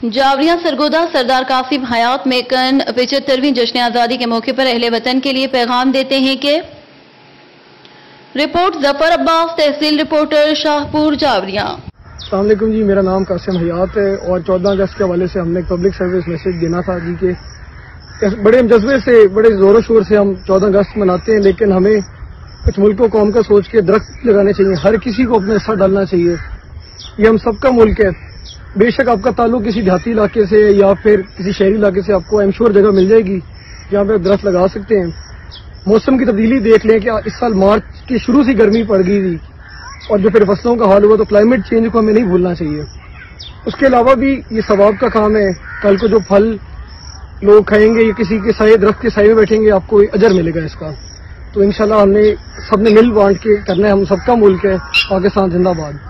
جاوریاں سرگودا سردار قاسم حیات میکن 75ویں جشن آزادی کے موقع پر اہل وطن کے لیے پیغام دیتے ہیں کہ رپورٹ ظفر عباس، تحصیل رپورٹر شاہپور جاوریاں۔ السلام علیکم جی، میرا نام قاسم حیات ہے اور 14 اگست کے حوالے سے ہم نے ایک پبلک سروس میسج دینا تھا جی کہ بڑے جذبے سے، بڑے زور و شور سے ہم 14 اگست مناتے ہیں، لیکن ہمیں کچھ ملک و قوم کا سوچ کے درخت لگانے چاہیے، ہر کسی کو اپنا حصہ ڈالنا چاہیے۔ یہ ہم سب کا ملک ہے، بے شک آپ کا تعلق کسی دیہاتی علاقے سے یا پھر کسی شہری علاقے سے، آپ کو ایم شور جگہ مل جائے گی جہاں پہ درخت لگا سکتے ہیں۔ موسم کی تبدیلی دیکھ لیں کہ اس سال مارچ کی شروع سے گرمی پڑ گئی تھی اور جو پھر فصلوں کا حال ہوا، تو کلائمیٹ چینج کو ہمیں نہیں بھولنا چاہیے۔ اس کے علاوہ بھی یہ ثواب کا کام ہے، کل کو جو پھل لوگ کھائیں گے یا کسی کے سائے، درخت کے سائے میں بیٹھیں گے، آپ کو اجر ملے گا اس کا۔ تو انشاءاللہ ہم نے سب نے مل بانٹ کے کرنا ہے، ہم سب کا ملک ہے۔ پاکستان زندہ باد۔